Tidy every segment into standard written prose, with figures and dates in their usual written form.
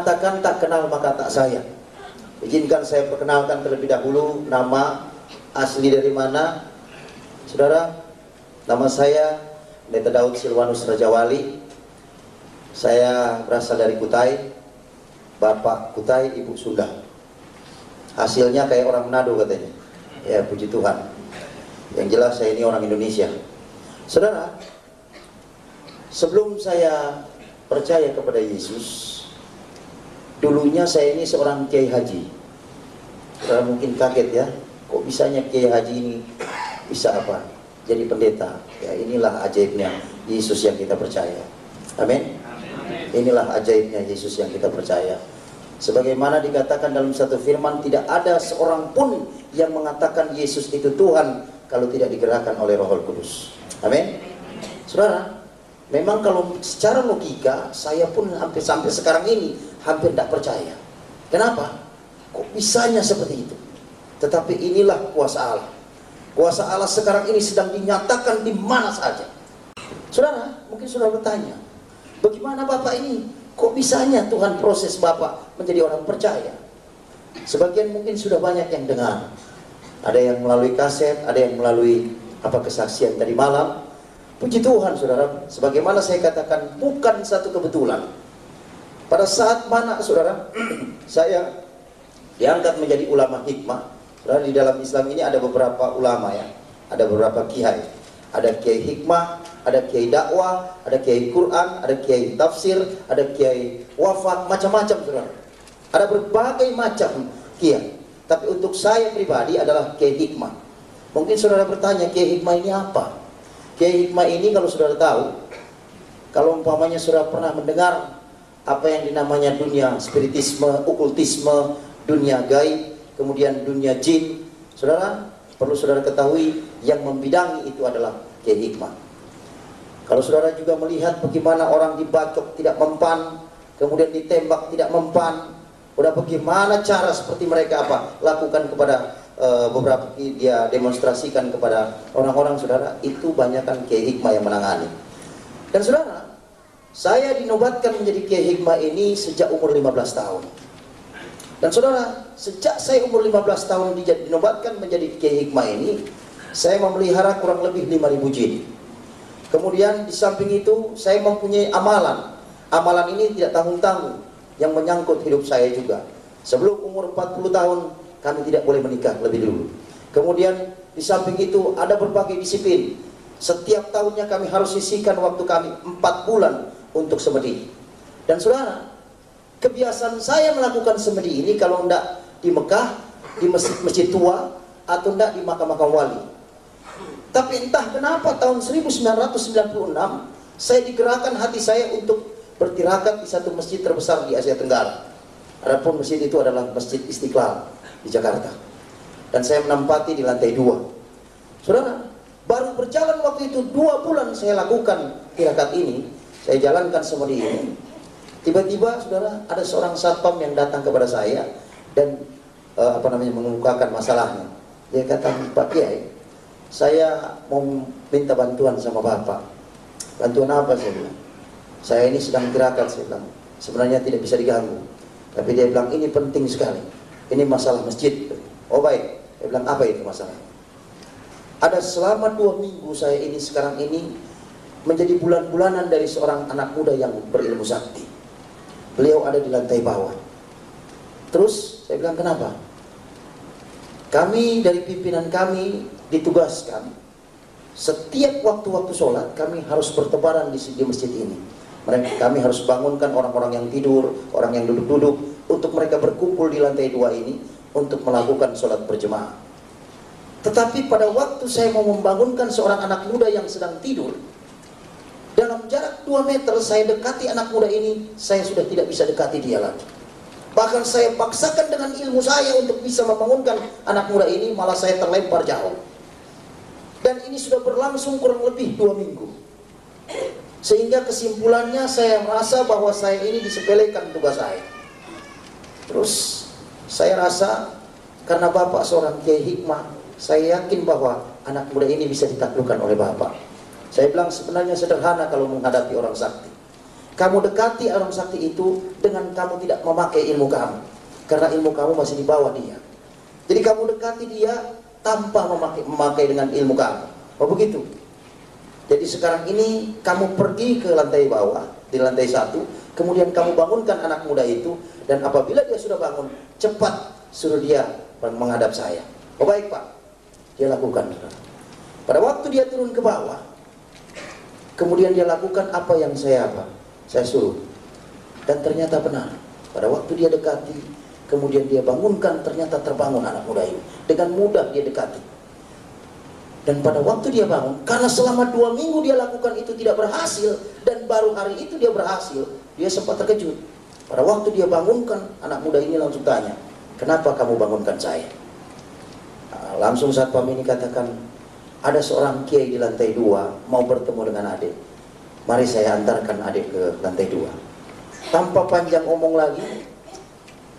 mengatakan tak kenal maka tak sayang. Izinkan saya perkenalkan terlebih dahulu nama asli dari mana. Saudara, nama saya Pendeta Daud Silwanus Rajawali. Saya berasal dari Kutai, Bapak Kutai, Ibu Sunda. Hasilnya kayak orang Manado katanya. Ya, puji Tuhan. Yang jelas saya ini orang Indonesia. Saudara, sebelum saya percaya kepada Yesus, dulunya saya ini seorang kiai haji. Saudara mungkin kaget ya, kok bisanya kiai haji ini bisa apa? Jadi pendeta. Ya, inilah ajaibnya Yesus yang kita percaya. Amin. Inilah ajaibnya Yesus yang kita percaya. Sebagaimana dikatakan dalam satu firman, tidak ada seorang pun yang mengatakan Yesus itu Tuhan kalau tidak digerakkan oleh Roh Kudus. Amin. Saudara, memang kalau secara logika saya pun sampai sekarang ini hampir tidak percaya. Kenapa? Kok bisanya seperti itu? Tetapi inilah kuasa Allah. Kuasa Allah sekarang ini sedang dinyatakan di mana saja. Saudara, mungkin saudara bertanya, bagaimana Bapak ini? Kok bisanya Tuhan proses Bapak menjadi orang percaya? Sebagian mungkin sudah banyak yang dengar. Ada yang melalui kaset, ada yang melalui kesaksian tadi malam. Puji Tuhan saudara, sebagaimana saya katakan, bukan satu kebetulan. Pada saat mana saudara, saya diangkat menjadi ulama hikmah. Saudara, di dalam Islam ini ada beberapa ulama ya, ada beberapa kiai. Ada kiai hikmah, ada kiai dakwah, ada kiai Quran, ada kiai tafsir, ada kiai wafat, macam-macam saudara. Ada berbagai macam kiai. Tapi untuk saya pribadi adalah kiai hikmah. Mungkin saudara bertanya, kiai hikmah ini apa? Kiai hikmah ini kalau saudara tahu, kalau umpamanya saudara pernah mendengar apa yang dinamanya dunia spiritisme, okultisme, dunia gaib, kemudian dunia jin, saudara perlu saudara ketahui yang membidangi itu adalah kiai hikmah. Kalau saudara juga melihat bagaimana orang dibacok tidak mempan, kemudian ditembak tidak mempan, udah bagaimana cara seperti mereka lakukan kepada beberapa dia demonstrasikan kepada orang-orang, saudara, itu banyakkan kiai hikmah yang menangani. Dan saudara, saya dinobatkan menjadi kiai hikmah ini sejak umur 15 tahun. Dan saudara, sejak saya umur 15 tahun dinobatkan menjadi kiai hikmah ini, saya memelihara kurang lebih 5.000 jin. Kemudian di samping itu saya mempunyai amalan. Amalan ini tidak tanggung-tanggung, yang menyangkut hidup saya juga. Sebelum umur 40 tahun kami tidak boleh menikah lebih dulu. Kemudian di samping itu ada berbagai disiplin. Setiap tahunnya kami harus sisihkan waktu kami 4 bulan untuk semedi. Dan saudara, kebiasaan saya melakukan semedi ini kalau tidak di Mekah, di masjid-masjid tua, atau tidak di makam-makam wali. Tapi entah kenapa tahun 1996 saya digerakkan hati saya untuk bertirakat di satu masjid terbesar di Asia Tenggara. Adapun masjid itu adalah Masjid Istiqlal di Jakarta. Dan saya menempati di lantai 2. Saudara, baru berjalan waktu itu 2 bulan saya lakukan tirakat ini, saya jalankan semedi ini. Tiba-tiba saudara, ada seorang satpam yang datang kepada saya dan mengemukakan masalahnya. Dia kata, Pak Kiai, saya mau minta bantuan sama Bapak. Bantuan apa? Saya bilang, saya ini sedang tirakat. Saya bilang, sebenarnya tidak bisa diganggu. Tapi dia bilang, ini penting sekali. Ini masalah masjid. Oh baik. Dia bilang, apa itu masalahnya? Ada selama 2 minggu saya ini sekarang ini menjadi bulan-bulanan dari seorang anak muda yang berilmu sakti. Beliau ada di lantai bawah. Terus saya bilang, kenapa? Kami dari pimpinan kami ditugaskan setiap waktu-waktu sholat kami harus bertebaran di masjid ini. Kami harus bangunkan orang-orang yang tidur, orang yang duduk-duduk, untuk mereka berkumpul di lantai 2 ini untuk melakukan sholat berjemaah. Tetapi pada waktu saya mau membangunkan seorang anak muda yang sedang tidur, dalam jarak 2 meter saya dekati anak muda ini, saya sudah tidak bisa dekati dia lagi. Bahkan saya paksakan dengan ilmu saya untuk bisa membangunkan anak muda ini, malah saya terlempar jauh. Dan ini sudah berlangsung kurang lebih 2 minggu. Sehingga kesimpulannya saya merasa bahwa saya ini disepelekan tugas saya. Terus saya rasa karena Bapak seorang kiai hikmah, saya yakin bahwa anak muda ini bisa ditaklukkan oleh Bapak. Saya bilang sebenarnya sederhana kalau menghadapi orang sakti. Kamu dekati orang sakti itu dengan kamu tidak memakai ilmu kamu, karena ilmu kamu masih di bawah dia. Jadi kamu dekati dia tanpa memakai dengan ilmu kamu. Oh begitu. Jadi sekarang ini kamu pergi ke lantai bawah, di lantai 1, kemudian kamu bangunkan anak muda itu, dan apabila dia sudah bangun, cepat suruh dia menghadap saya. Oh baik Pak, dia lakukan. Pada waktu dia turun ke bawah, kemudian dia lakukan apa yang saya suruh, dan ternyata benar. Pada waktu dia dekati, kemudian dia bangunkan, ternyata terbangun anak muda ini. Dengan mudah dia dekati. Dan pada waktu dia bangun, karena selama 2 minggu dia lakukan itu tidak berhasil, dan baru hari itu dia berhasil, dia sempat terkejut. Pada waktu dia bangunkan, anak muda ini langsung tanya, kenapa kamu bangunkan saya? Nah, langsung satpam ini katakan, ada seorang kiai di lantai 2 mau bertemu dengan adik. Mari saya antarkan adik ke lantai 2. Tanpa panjang omong lagi,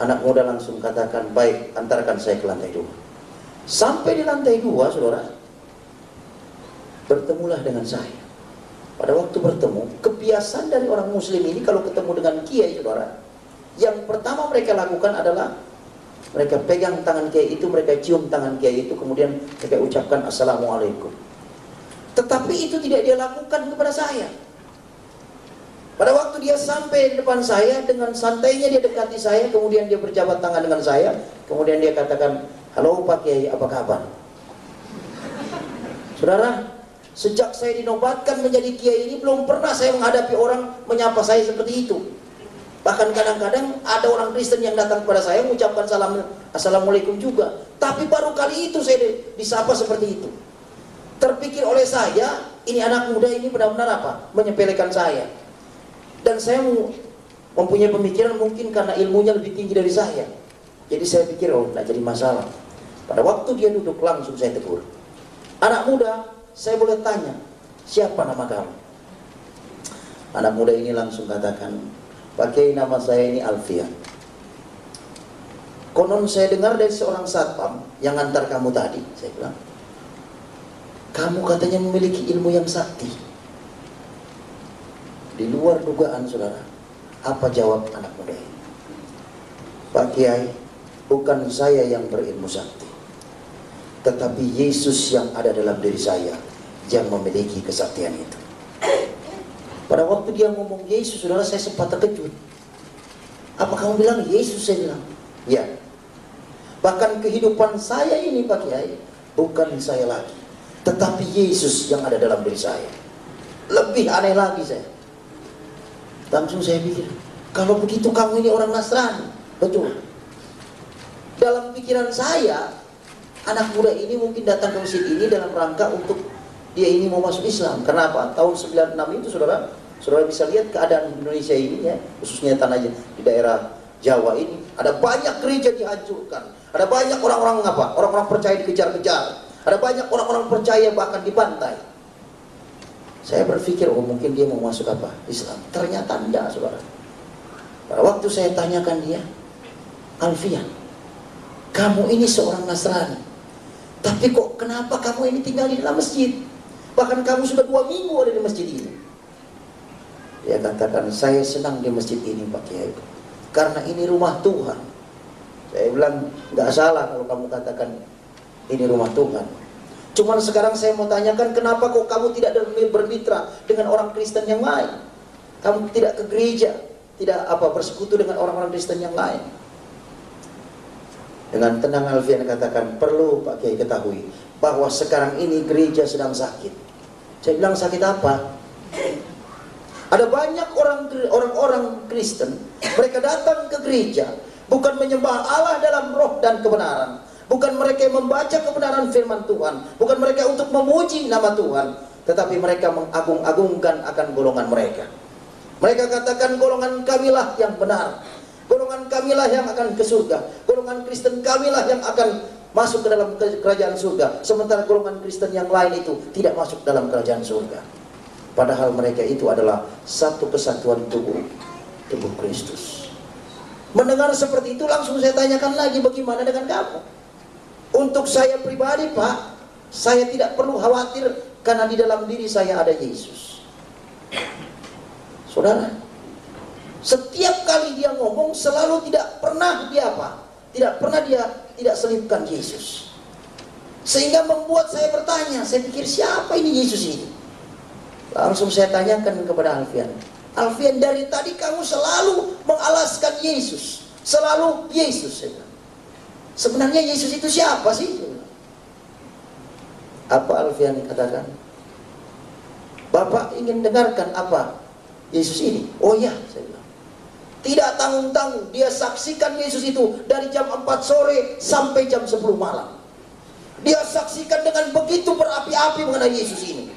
anak muda langsung katakan, baik, antarkan saya ke lantai 2. Sampai di lantai 2, saudara, bertemulah dengan saya. Pada waktu bertemu, kebiasaan dari orang muslim ini kalau ketemu dengan kiai, saudara, yang pertama mereka lakukan adalah mereka pegang tangan kiai itu, mereka cium tangan kiai itu, kemudian mereka ucapkan assalamualaikum. Tetapi itu tidak dia lakukan kepada saya. Pada waktu dia sampai di depan saya, dengan santainya dia dekati saya, kemudian dia berjabat tangan dengan saya, kemudian dia katakan, halo Pak Kiai, apa kabar? Saudara, sejak saya dinobatkan menjadi kiai ini, belum pernah saya menghadapi orang menyapa saya seperti itu. Bahkan kadang-kadang ada orang Kristen yang datang kepada saya mengucapkan assalamualaikum juga. Tapi baru kali itu saya disapa seperti itu. Terpikir oleh saya, ini anak muda ini benar-benar apa? Menyepelekan saya. Dan saya mempunyai pemikiran mungkin karena ilmunya lebih tinggi dari saya. Jadi saya pikir, oh tidak jadi masalah. Pada waktu dia duduk langsung saya tegur. Anak muda, saya boleh tanya, siapa nama kamu? Anak muda ini langsung katakan, Pak Kiai, nama saya ini Alfian. Konon saya dengar dari seorang satpam yang ngantar kamu tadi. Saya bilang, kamu katanya memiliki ilmu yang sakti. Di luar dugaan, saudara. Apa jawab anak muda ini? Pak Kiai, bukan saya yang berilmu sakti, tetapi Yesus yang ada dalam diri saya yang memiliki kesaktian itu. Pada waktu dia ngomong Yesus, saudara, saya sempat terkejut. Apa kamu bilang Yesus? Saya bilang, ya. Bahkan kehidupan saya ini Pak Kiai, bukan saya lagi, tetapi Yesus yang ada dalam diri saya. Lebih aneh lagi saya. Langsung saya pikir, kalau begitu kamu ini orang Nasrani. Betul. Dalam pikiran saya, anak muda ini mungkin datang ke masjid ini dalam rangka untuk dia ini mau masuk Islam. Kenapa? Tahun 96 itu saudara bisa lihat keadaan Indonesia ini ya, khususnya tanah di daerah Jawa ini, ada banyak gereja dihancurkan, ada banyak orang-orang orang-orang percaya dikejar-kejar, ada banyak orang-orang percaya bahkan dibantai. Saya berpikir, oh mungkin dia mau masuk apa? Islam. Ternyata tidak, saudara. Pada waktu saya tanyakan dia, Alfian, kamu ini seorang Nasrani, tapi kok kenapa kamu ini tinggal di dalam masjid? Bahkan kamu sudah 2 minggu ada di masjid ini. Dia katakan, saya senang di masjid ini Pak Kiai, karena ini rumah Tuhan. Saya bilang, nggak salah kalau kamu katakan ini rumah Tuhan. Cuman sekarang saya mau tanyakan, kenapa kok kamu tidak bermitra dengan orang Kristen yang lain? Kamu tidak ke gereja, tidak bersekutu dengan orang-orang Kristen yang lain. Dengan tenang Alfian katakan, perlu Pak Kiai ketahui bahwa sekarang ini gereja sedang sakit. Saya bilang, sakit apa? Ada banyak orang-orang Kristen, mereka datang ke gereja bukan menyembah Allah dalam roh dan kebenaran, bukan mereka yang membaca kebenaran firman Tuhan, bukan mereka untuk memuji nama Tuhan, tetapi mereka mengagung-agungkan akan golongan mereka. Mereka katakan, golongan kamilah yang benar, golongan kamilah yang akan ke surga, golongan Kristen kamilah yang akan masuk ke dalam kerajaan surga, sementara golongan Kristen yang lain itu tidak masuk dalam kerajaan surga. Padahal mereka itu adalah satu kesatuan tubuh Kristus. Mendengar seperti itu, langsung saya tanyakan lagi, bagaimana dengan kamu? Untuk saya pribadi Pak, saya tidak perlu khawatir, karena di dalam diri saya ada Yesus. Saudara, Setiap kali dia ngomong selalu tidak pernah dia apa? Tidak pernah dia tidak selipkan Yesus. Sehingga membuat saya bertanya, saya pikir siapa ini Yesus ini? Langsung saya tanyakan kepada Alfian. Alfian, dari tadi kamu selalu mengalaskan Yesus. Selalu Yesus. Sebenarnya Yesus itu siapa sih? Apa Alfian katakan? Bapak ingin dengarkan apa Yesus ini? Oh ya, saya bilang. Tidak tanggung-tanggung, dia saksikan Yesus itu dari jam 4 sore sampai jam 10 malam. Dia saksikan dengan begitu berapi-api mengenai Yesus ini.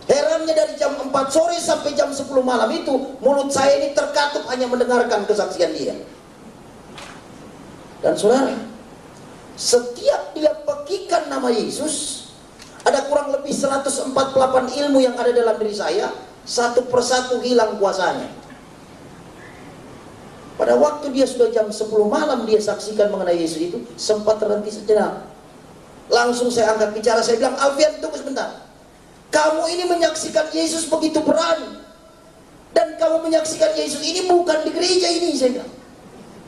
Herannya dari jam 4 sore sampai jam 10 malam itu, mulut saya ini terkatup hanya mendengarkan kesaksian dia. Dan saudara, setiap dia pekikan nama Yesus, ada kurang lebih 148 ilmu yang ada dalam diri saya, satu persatu hilang kuasanya. Pada waktu dia sudah jam 10 malam dia saksikan mengenai Yesus itu, sempat terhenti sejenak. Langsung saya angkat bicara, saya bilang, Alfian, tunggu sebentar. Kamu ini menyaksikan Yesus begitu berani. Dan kamu menyaksikan Yesus ini bukan di gereja ini, saya bilang.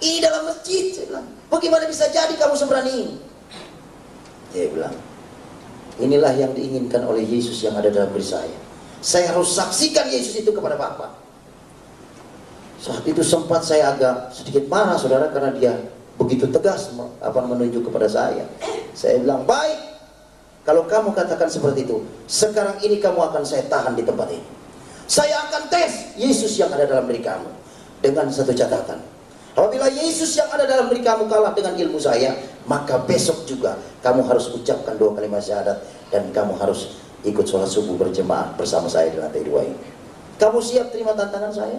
Ini dalam masjid, saya bilang. Bagaimana bisa jadi kamu seberani ini? Dia bilang, inilah yang diinginkan oleh Yesus yang ada dalam diri saya. Saya harus saksikan Yesus itu kepada Bapa. Saat itu sempat saya agak sedikit marah, saudara, karena dia begitu tegas menunjuk kepada saya. Saya bilang, baik, kalau kamu katakan seperti itu, sekarang ini kamu akan saya tahan di tempat ini. Saya akan tes Yesus yang ada dalam diri kamu dengan satu catatan. Apabila Yesus yang ada dalam diri kamu kalah dengan ilmu saya, maka besok juga kamu harus ucapkan 2 kalimat syahadat dan kamu harus ikut sholat subuh berjemaah bersama saya di lantai 2 ini. Kamu siap terima tantangan saya?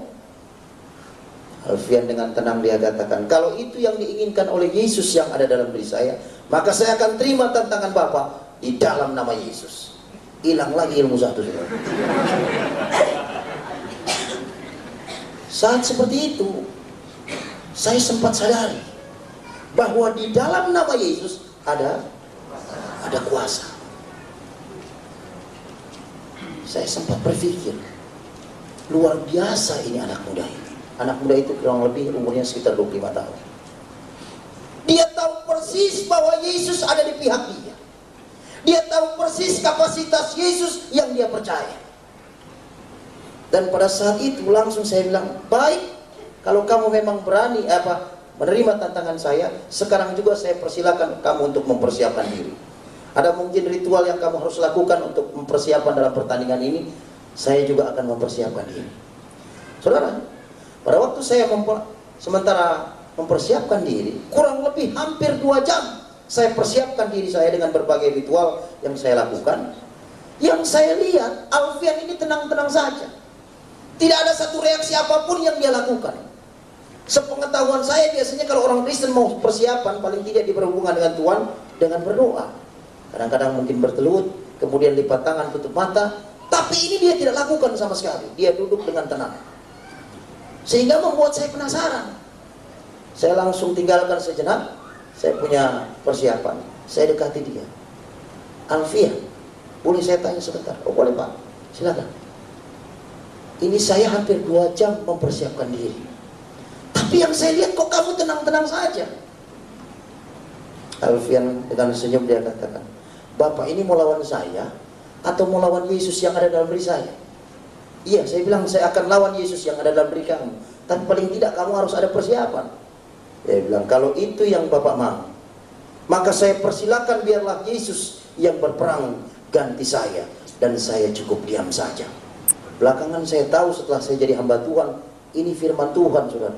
Alfian dengan tenang dia katakan, kalau itu yang diinginkan oleh Yesus yang ada dalam diri saya, maka saya akan terima tantangan Bapak di dalam nama Yesus. Hilang lagi ilmu satu. Saat seperti itu, saya sempat sadari bahwa di dalam nama Yesus ada kuasa. Saya sempat berpikir, luar biasa ini anak muda ini. Anak muda itu kurang lebih umurnya sekitar 25 tahun. Dia tahu persis bahwa Yesus ada di pihak dia. Dia tahu persis kapasitas Yesus yang dia percaya. Dan pada saat itu langsung saya bilang, baik, kalau kamu memang berani menerima tantangan saya, sekarang juga saya persilakan kamu untuk mempersiapkan diri. Ada mungkin ritual yang kamu harus lakukan untuk mempersiapkan dalam pertandingan ini, saya juga akan mempersiapkan diri. Saudara, pada waktu saya sementara mempersiapkan diri, kurang lebih hampir 2 jam saya persiapkan diri saya dengan berbagai ritual yang saya lakukan. Yang saya lihat, Alfian ini tenang-tenang saja. Tidak ada satu reaksi apapun yang dia lakukan. Sepengetahuan saya, biasanya kalau orang Kristen mau persiapan, paling tidak berhubungan dengan Tuhan dengan berdoa. Kadang-kadang mungkin bertelut, kemudian lipat tangan, tutup mata. Tapi ini dia tidak lakukan sama sekali. Dia duduk dengan tenang. Sehingga membuat saya penasaran. Saya langsung tinggalkan sejenak. Saya punya persiapan. Saya dekati dia. Alfian, boleh saya tanya sebentar? Oh boleh Pak, silakan. Ini saya hampir 2 jam mempersiapkan diri. Tapi yang saya lihat kok kamu tenang-tenang saja. Alfian dengan senyum dia katakan, Bapak ini mau lawan saya atau mau lawan Yesus yang ada dalam diri saya? Iya, saya bilang saya akan lawan Yesus yang ada dalam diri kamu. Tapi paling tidak kamu harus ada persiapan. Dia bilang, kalau itu yang Bapak mau, maka saya persilakan biarlah Yesus yang berperang ganti saya. Dan saya cukup diam saja. Belakangan saya tahu setelah saya jadi hamba Tuhan, ini firman Tuhan, saudara.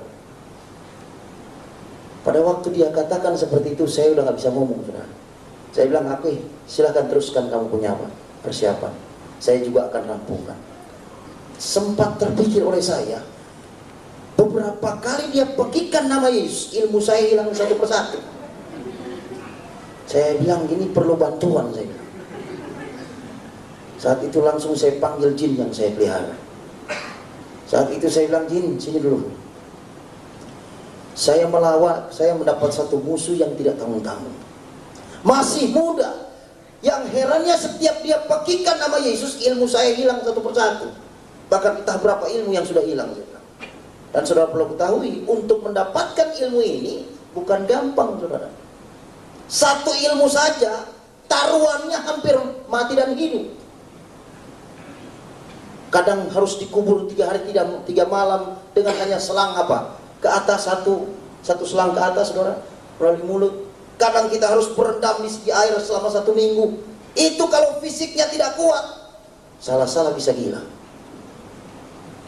Pada waktu dia katakan seperti itu, saya udah gak bisa ngomong, saudara. Saya bilang, oke, silahkan teruskan kamu punya apa? Persiapan. Saya juga akan rampungkan. Sempat terpikir oleh saya, beberapa kali dia pekikan nama Yesus, ilmu saya hilang satu persatu. Saya bilang, ini perlu bantuan, saya bilang. Saat itu langsung saya panggil jin yang saya pelihara. Saat itu saya bilang, jin, sini dulu. Saya mendapat satu musuh yang tidak tanggung-tanggung. Masih muda. Yang herannya setiap dia pekikan nama Yesus, ilmu saya hilang satu persatu. Bahkan entah berapa ilmu yang sudah hilang. Dan saudara perlu ketahui, untuk mendapatkan ilmu ini bukan gampang, saudara. Satu ilmu saja taruhannya hampir mati dan hidup. Kadang harus dikubur 3 hari 3 malam dengan hanya selang apa? Ke atas satu selang ke atas, saudara, melalui mulut. Kadang kita harus berendam di air selama 1 minggu. Itu kalau fisiknya tidak kuat, salah-salah bisa gila.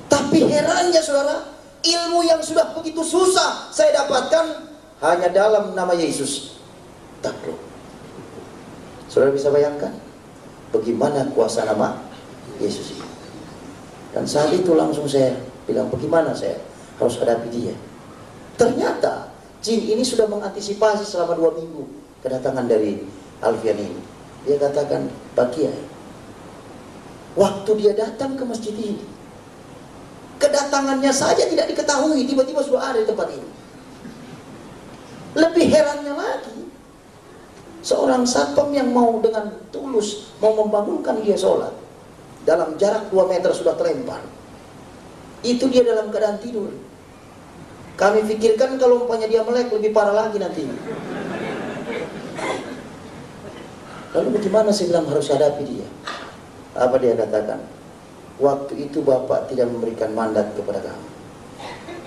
Tapi herannya, saudara, ilmu yang sudah begitu susah saya dapatkan hanya dalam nama Yesus, takluk. Saudara bisa bayangkan bagaimana kuasa nama Yesus ini. Dan saat itu langsung saya bilang, bagaimana saya harus hadapi dia. Ternyata jin ini sudah mengantisipasi selama 2 minggu kedatangan dari Alfian ini. Dia katakan, Pak Kiai, waktu dia datang ke masjid ini, kedatangannya saja tidak diketahui, tiba-tiba sudah ada di tempat ini. Lebih herannya lagi, seorang satpam yang mau dengan tulus mau membangunkan dia sholat, dalam jarak 2 meter sudah terlempar. Itu dia dalam keadaan tidur. Kami pikirkan kalau umpamanya dia melek lebih parah lagi nantinya. Lalu bagaimana saya bilang harus hadapi dia? Apa dia katakan? Waktu itu Bapak tidak memberikan mandat kepada kami.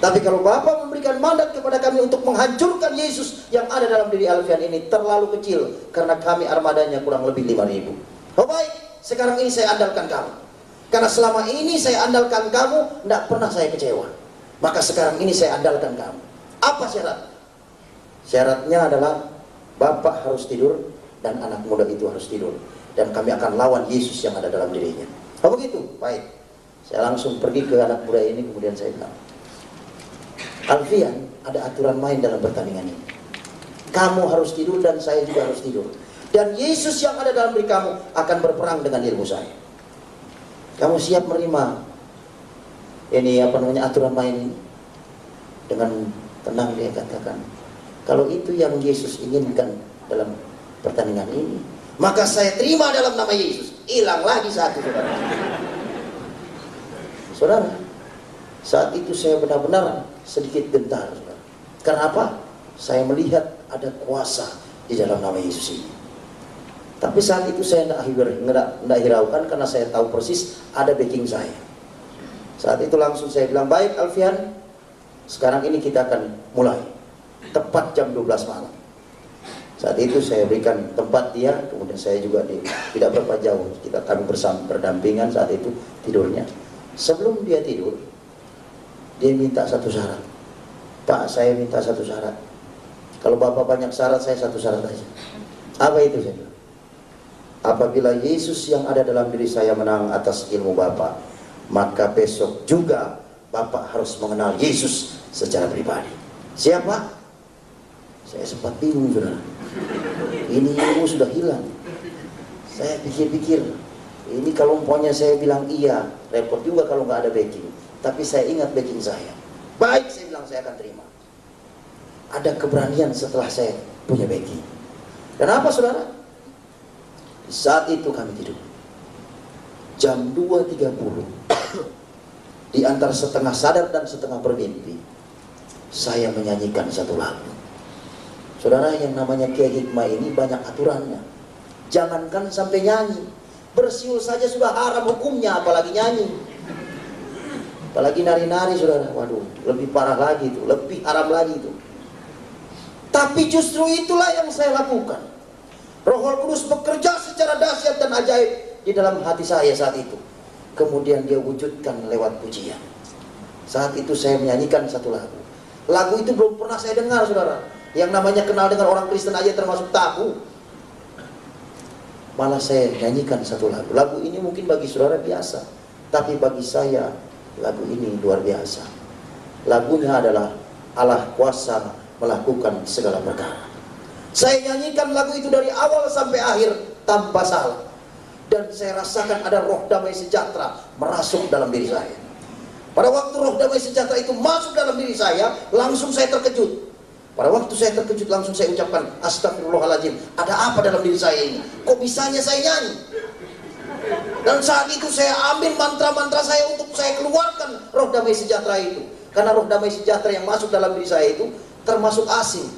Tapi kalau Bapak memberikan mandat kepada kami untuk menghancurkan Yesus yang ada dalam diri Alfian ini, terlalu kecil, karena kami armadanya kurang lebih 5.000. Oh baik, sekarang ini saya andalkan kamu. Karena selama ini saya andalkan kamu, tidak pernah saya kecewa. Maka sekarang ini saya andalkan kamu. Apa syarat? Syaratnya adalah Bapak harus tidur dan anak muda itu harus tidur. Dan kami akan lawan Yesus yang ada dalam dirinya. Oh begitu? Baik. Saya langsung pergi ke anak muda ini, kemudian saya bilang, Alfian, ada aturan main dalam pertandingan ini. Kamu harus tidur dan saya juga harus tidur. Dan Yesus yang ada dalam diri kamu akan berperang dengan ilmu saya. Kamu siap menerima ini aturan main ini? Dengan tenang dia katakan, kalau itu yang Yesus inginkan dalam pertandingan ini, maka saya terima dalam nama Yesus. Hilang lagi satu, saudara. Saudara, saat itu saya benar-benar sedikit gentar, saudara. Karena apa? Saya melihat ada kuasa di dalam nama Yesus ini. Tapi saat itu saya tidak hiraukan, karena saya tahu persis ada backing saya. Saat itu langsung saya bilang, baik Alfian, sekarang ini kita akan mulai. Tepat jam 12 malam. Saat itu saya berikan tempat dia, kemudian saya juga tidak berapa jauh. Kami bersama berdampingan saat itu tidurnya. Sebelum dia tidur, dia minta satu syarat. Pak, saya minta satu syarat. Kalau Bapak banyak syarat, saya satu syarat aja. Apa itu? Saya bilang, apabila Yesus yang ada dalam diri saya menang atas ilmu Bapak, maka besok juga Bapak harus mengenal Yesus secara pribadi. Siapa? Saya sempat bingung, saudara. Ini ilmu sudah hilang. Saya pikir-pikir, ini kalau umpamanya saya bilang iya, repot juga kalau nggak ada backing. Tapi saya ingat backing saya. Baik, saya bilang saya akan terima. Ada keberanian setelah saya punya backing. Kenapa, saudara? Di saat itu kami tidur. Jam 2.30, di antara setengah sadar dan setengah bermimpi, saya menyanyikan satu lagu. Saudara, yang namanya Kiai Hikmah ini banyak aturannya. Jangankan sampai nyanyi, bersiul saja sudah haram hukumnya, apalagi nyanyi. Apalagi nari-nari, saudara. Waduh, lebih parah lagi itu, lebih haram lagi itu. Tapi justru itulah yang saya lakukan. Roh Kudus bekerja secara dahsyat dan ajaib di dalam hati saya saat itu. Kemudian dia wujudkan lewat pujian. Saat itu saya menyanyikan satu lagu. Lagu itu belum pernah saya dengar, saudara. Yang namanya kenal dengan orang Kristen aja termasuk tabu. Malah saya nyanyikan satu lagu. Lagu ini mungkin bagi saudara biasa, tapi bagi saya lagu ini luar biasa. Lagunya adalah Allah kuasa melakukan segala perkara. Saya nyanyikan lagu itu dari awal sampai akhir tanpa salah. Dan saya rasakan ada roh damai sejahtera merasuk dalam diri saya. Pada waktu roh damai sejahtera itu masuk dalam diri saya, langsung saya terkejut. Pada waktu saya terkejut, langsung saya ucapkan, astagfirullahaladzim, ada apa dalam diri saya ini? Kok bisanya saya nyanyi? Dan saat itu saya ambil mantra-mantra saya untuk saya keluarkan roh damai sejahtera itu. Karena roh damai sejahtera yang masuk dalam diri saya itu termasuk asing.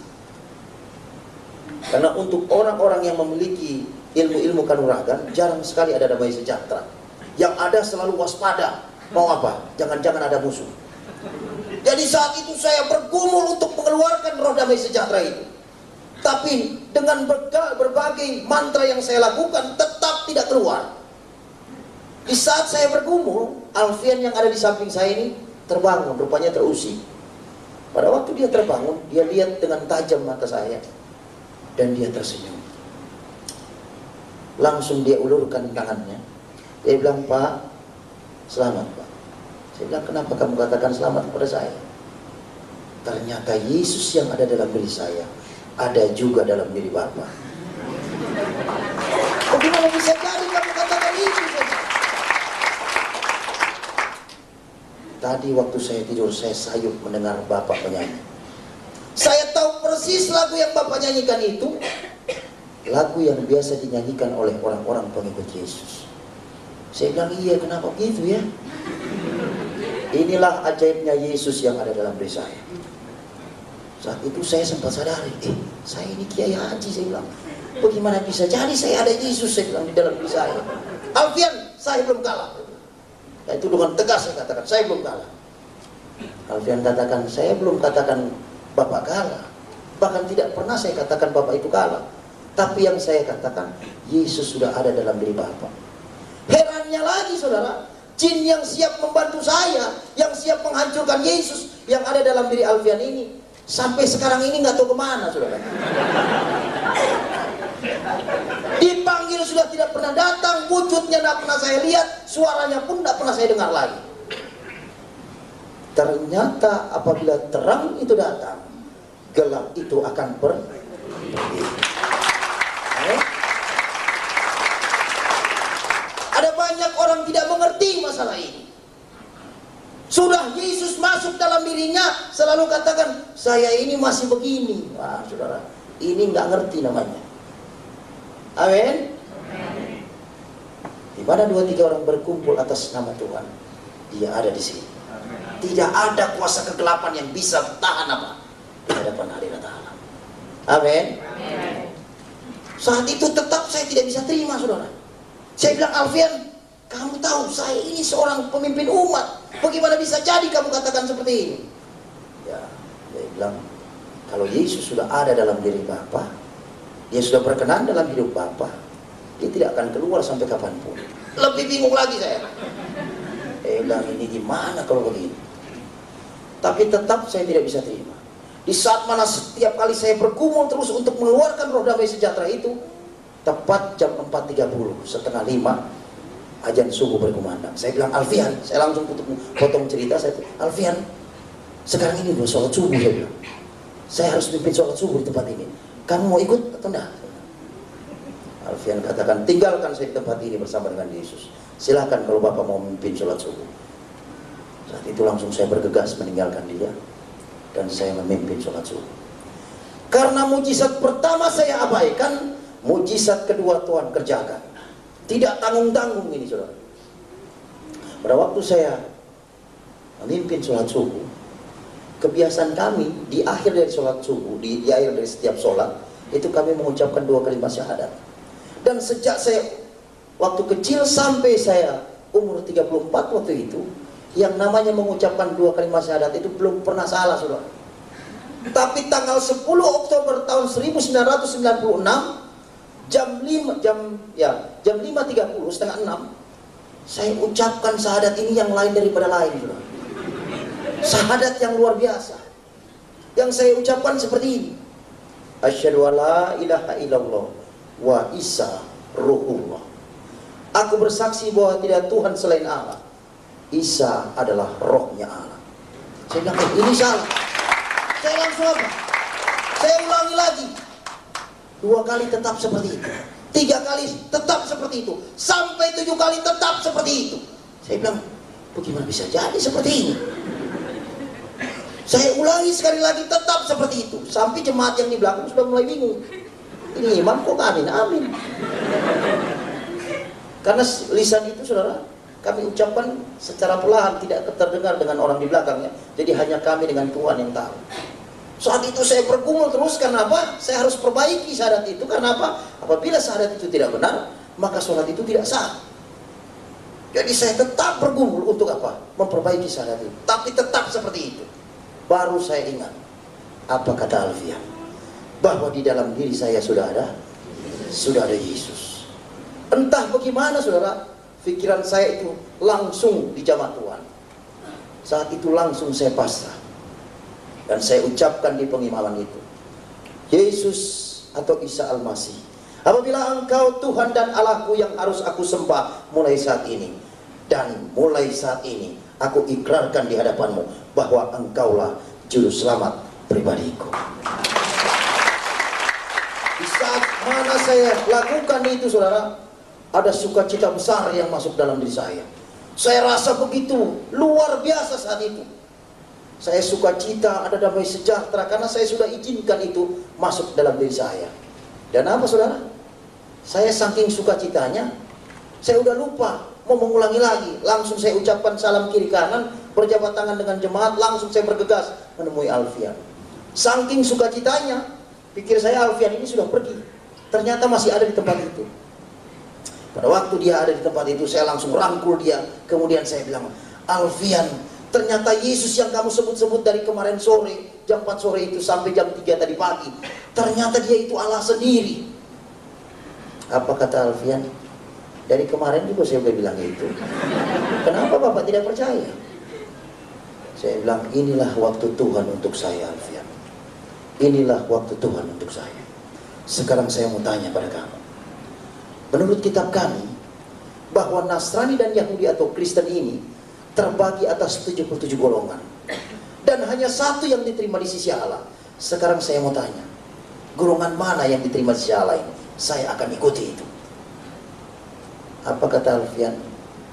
Karena untuk orang-orang yang memiliki ilmu-ilmu kanuragan, jarang sekali ada damai sejahtera. Yang ada selalu waspada. Mau apa? Jangan-jangan ada musuh. Jadi saat itu saya bergumul untuk mengeluarkan roh damai sejahtera itu. Tapi dengan berbagai mantra yang saya lakukan tetap tidak keluar. Di saat saya bergumul, Alfian yang ada di samping saya ini terbangun, rupanya terusik. Pada waktu dia terbangun, dia lihat dengan tajam mata saya dan dia tersenyum. Langsung dia ulurkan tangannya. Dia bilang, "Pak, selamat Pak." Saya bilang, "Kenapa kamu katakan selamat kepada saya?" Ternyata Yesus yang ada dalam diri saya ada juga dalam diri Bapak. Bagaimana bisa jadi kamu katakan itu? Tadi waktu saya tidur, saya sayup mendengar Bapak menyanyi. Saya tahu persis lagu yang Bapak nyanyikan itu lagu yang biasa dinyanyikan oleh orang-orang pengikut Yesus. Saya bilang, "Iya, kenapa begitu ya?" Inilah ajaibnya Yesus yang ada dalam diri saya. Saat itu saya sempat sadari, saya ini Kiai Haji, saya bilang. Bagaimana bisa jadi saya ada Yesus, saya bilang, di dalam diri saya. "Alfian, saya belum kalah." Dan itu dengan tegas saya katakan, "Saya belum kalah." Alfian katakan, "Saya belum katakan Bapak kalah. Bahkan tidak pernah saya katakan Bapak itu kalah. Tapi yang saya katakan, Yesus sudah ada dalam diri Bapak." Herannya lagi saudara, jin yang siap membantu saya, yang siap menghancurkan Yesus yang ada dalam diri Alfian ini, sampai sekarang ini nggak tahu kemana saudara. Dipanggil sudah tidak pernah datang, wujudnya tidak pernah saya lihat, suaranya pun tidak pernah saya dengar lagi. Ternyata apabila terang itu datang, gelap itu akan pergi. Ada banyak orang tidak mengerti masalah ini. Sudah Yesus masuk dalam dirinya, selalu katakan, "Saya ini masih begini." Wah saudara, ini nggak ngerti namanya. Amin. Di mana 2-3 orang berkumpul atas nama Tuhan, Dia ada di sini. Tidak ada kuasa kegelapan yang bisa tahan apa di hadapan hadirat Allah. Amin. Saat itu tetap saya tidak bisa terima saudara. Saya bilang, "Alfian, kamu tahu saya ini seorang pemimpin umat. Bagaimana bisa jadi kamu katakan seperti ini?" Ya, dia bilang, "Kalau Yesus sudah ada dalam diri Bapak, Dia sudah berkenan dalam hidup Bapak, Dia tidak akan keluar sampai kapanpun." Lebih bingung lagi saya. Bilang, ini gimana kalau begini? Tapi tetap saya tidak bisa terima. Di saat mana setiap kali saya bergumul terus untuk mengeluarkan roh damai sejahtera itu, tepat jam 4.30, setengah 5, azan subuh berkumandang. Saya bilang, "Alfian," saya langsung potong cerita, saya bilang, "Alfian, sekarang ini udah sholat subuh," saya bilang. "Saya harus pimpin sholat subuh di tempat ini. Kamu mau ikut atau enggak?" Alfian katakan, "Tinggalkan saya di tempat ini bersama dengan Yesus. Silahkan kalau Bapak mau memimpin sholat subuh." Saat itu langsung saya bergegas meninggalkan dia dan saya memimpin sholat subuh. Karena mujizat pertama saya abaikan, mujizat kedua Tuhan kerjakan. Tidak tanggung-tanggung ini saudara. Pada waktu saya memimpin sholat subuh, kebiasaan kami di akhir dari sholat subuh, di akhir dari setiap sholat, itu kami mengucapkan 2 kalimat syahadat. Dan sejak saya waktu kecil sampai saya umur 34 waktu itu, yang namanya mengucapkan 2 kalimat syahadat itu belum pernah salah saudara. Tapi tanggal 10 Oktober tahun 1996 jam 5.30, setengah 6, saya ucapkan syahadat ini yang lain daripada lain saudara. Syahadat yang luar biasa. Yang saya ucapkan seperti ini. Asyhadu alla ilaha illallah wa Isa ruhullah. Aku bersaksi bahwa tidak Tuhan selain Allah. Isa adalah rohnya Allah. Saya bilang, ini salah. Saya langsung apa? Saya ulangi lagi. 2 kali tetap seperti itu. 3 kali tetap seperti itu. Sampai 7 kali tetap seperti itu. Saya bilang, bagaimana bisa jadi seperti ini? Saya ulangi sekali lagi tetap seperti itu. Sampai jemaat yang di belakang sudah mulai bingung. Ini imam kok amin, amin. Karena lisan itu saudara kami ucapkan secara perlahan, tidak terdengar dengan orang di belakangnya. Jadi hanya kami dengan Tuhan yang tahu. Saat itu saya bergumul terus, karena apa? Saya harus perbaiki syahadat itu, karena apa? Apabila syahadat itu tidak benar, maka sholat itu tidak sah. Jadi saya tetap bergumul untuk apa? Memperbaiki syahadat itu. Tapi tetap seperti itu. Baru saya ingat, apa kata Alfian? Bahwa di dalam diri saya sudah ada Yesus. Entah bagaimana saudara, pikiran saya itu langsung dijamah Tuhan. Saat itu langsung saya pasrah. Dan saya ucapkan di pengimaman itu, Yesus atau Isa Al-Masih, apabila Engkau Tuhan dan Allahku yang harus aku sembah mulai saat ini, dan mulai saat ini aku ikrarkan di hadapanmu bahwa Engkaulah juru selamat pribadiku. Di saat mana saya lakukan itu saudara, ada sukacita besar yang masuk dalam diri saya. Saya rasa begitu luar biasa saat itu. Saya sukacita, ada damai sejahtera, karena saya sudah izinkan itu masuk dalam diri saya. Dan apa saudara? Saya saking sukacitanya, saya udah lupa mau mengulangi lagi. Langsung saya ucapkan salam kiri kanan, berjabat tangan dengan jemaat, langsung saya bergegas menemui Alfian. Saking sukacitanya, pikir saya Alfian ini sudah pergi. Ternyata masih ada di tempat itu. Pada waktu dia ada di tempat itu, saya langsung rangkul dia. Kemudian saya bilang, Alfian, ternyata Yesus yang kamu sebut-sebut dari kemarin sore, jam 4 sore itu sampai jam 3 tadi pagi, ternyata dia itu Allah sendiri. Apa kata Alfian? Dari kemarin juga saya udah bilang itu. Kenapa Bapak tidak percaya? Saya bilang, inilah waktu Tuhan untuk saya Alfian. Inilah waktu Tuhan untuk saya. Sekarang saya mau tanya pada kamu. Menurut kitab kami, bahwa Nasrani dan Yahudi atau Kristen ini terbagi atas 77 golongan. Dan hanya satu yang diterima di sisi Allah. Sekarang saya mau tanya, golongan mana yang diterima di sisi Allah ini? Saya akan ikuti itu. Apa kata Alfian?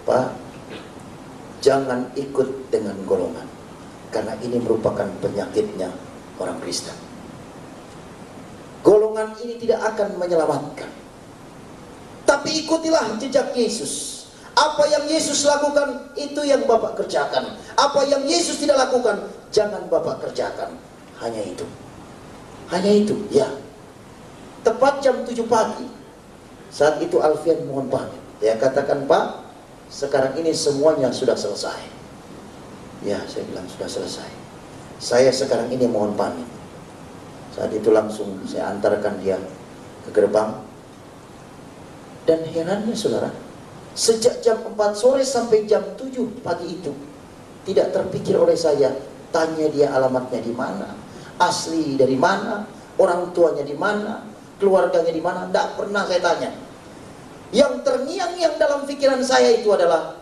Pak, jangan ikut dengan golongan, karena ini merupakan penyakitnya orang Kristen. Golongan ini tidak akan menyelamatkan. Tapi ikutilah jejak Yesus. Apa yang Yesus lakukan, itu yang Bapak kerjakan. Apa yang Yesus tidak lakukan, jangan Bapak kerjakan. Hanya itu. Hanya itu, ya. Tepat jam 7 pagi, saat itu Alfian mohon pamit. Dia katakan, Pak, sekarang ini semuanya sudah selesai. Ya, saya bilang sudah selesai. Saya sekarang ini mohon pamit. Saat itu langsung saya antarkan dia ke gerbang. Dan herannya saudara, sejak jam 4 sore sampai jam 7 pagi itu, tidak terpikir oleh saya, tanya dia alamatnya di mana, asli dari mana, orang tuanya di mana, keluarganya di mana, tidak pernah saya tanya. Yang terngiang-ngiang dalam pikiran saya itu adalah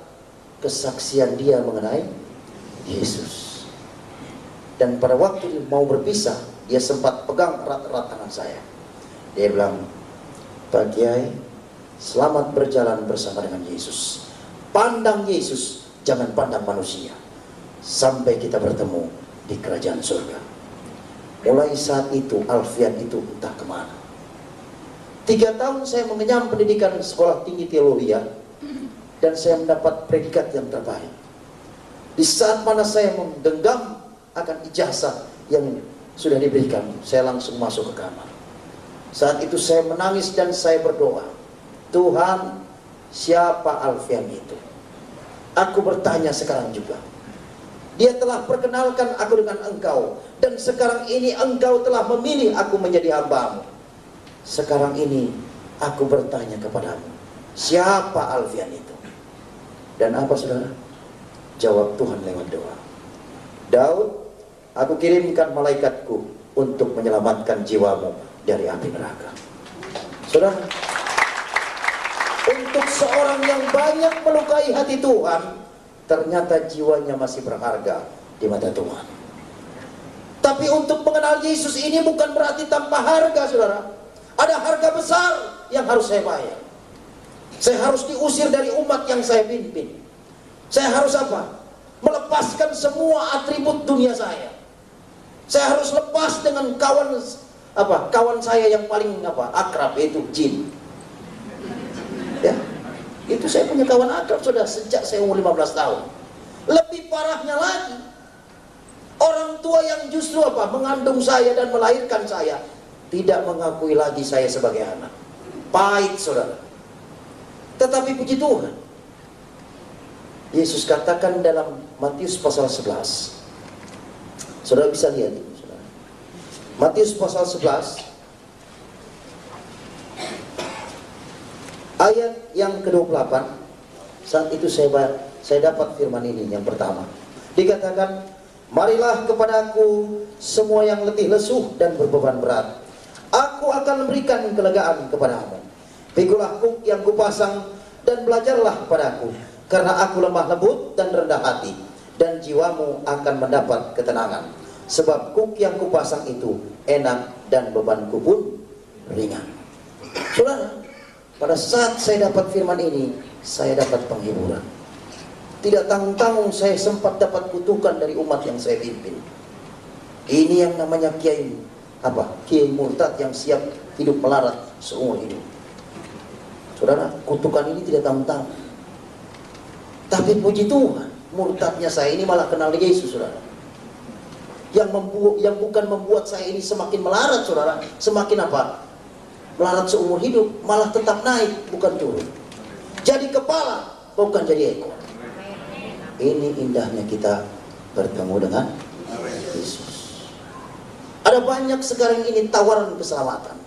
kesaksian dia mengenai Yesus. Dan pada waktu mau berpisah, dia sempat pegang erat-erat tangan saya. Dia bilang, Pak Kiai, selamat berjalan bersama dengan Yesus. Pandang Yesus, jangan pandang manusia. Sampai kita bertemu di kerajaan surga. Mulai saat itu, Alfian itu entah kemana. 3 tahun saya mengenyam pendidikan sekolah tinggi teologi, dan saya mendapat predikat yang terbaik. Di saat mana saya menggenggam akan ijazah yang sudah diberikan, saya langsung masuk ke kamar. Saat itu saya menangis dan saya berdoa, Tuhan, siapa Alfian itu? Aku bertanya sekarang juga. Dia telah perkenalkan aku dengan Engkau, dan sekarang ini Engkau telah memilih aku menjadi hamba-Mu. Sekarang ini aku bertanya kepadamu, siapa Alfian itu? Dan apa saudara? Jawab Tuhan lewat doa. Daud, aku kirimkan malaikatku untuk menyelamatkan jiwamu dari api neraka. Saudara, untuk seorang yang banyak melukai hati Tuhan, ternyata jiwanya masih berharga di mata Tuhan. Tapi untuk mengenal Yesus ini bukan berarti tanpa harga saudara. Ada harga besar yang harus saya bayar. Saya harus diusir dari umat yang saya pimpin. Saya harus apa? Melepaskan semua atribut dunia saya. Saya harus lepas dengan kawan saya yang paling akrab, yaitu jin. Ya. Itu saya punya kawan akrab sudah sejak saya umur 15 tahun. Lebih parahnya lagi, orang tua yang justru apa? Mengandung saya dan melahirkan saya, tidak mengakui lagi saya sebagai anak. Pahit, saudara. Tetapi puji Tuhan, Yesus katakan dalam Matius pasal 11. Saudara bisa lihat ini, saudara. Matius pasal 11 ayat yang ke-28. Saat itu saya dapat firman ini yang pertama. Dikatakan, marilah kepadaku semua yang letih lesuh dan berbeban berat, aku akan memberikan kelegaan kepadamu. Pikulah kuk yang kupasang dan belajarlah padaku, karena aku lemah lembut dan rendah hati, dan jiwamu akan mendapat ketenangan. Sebab kuk yang kupasang itu enak dan bebanku pun ringan. Saudara, pada saat saya dapat firman ini, saya dapat penghiburan. Tidak tanggung-tanggung saya sempat dapat kutukan dari umat yang saya pimpin. Ini yang namanya kiai kiai murtad yang siap hidup melarat seumur hidup. Saudara, kutukan ini tidak tanggung-tanggung. Tapi puji Tuhan, murtadnya saya ini malah kenal Yesus, saudara. Yang bukan membuat saya ini semakin melarat, saudara. Semakin melarat seumur hidup, malah tetap naik, bukan turun. Jadi kepala, bukan jadi ekor. Ini indahnya kita bertemu dengan Yesus. Ada banyak sekarang ini tawaran keselamatan,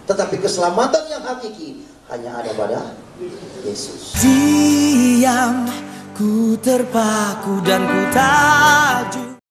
tetapi keselamatan yang hakiki hanya ada pada Yesus. Diam, ku terpaku dan ku tajuk.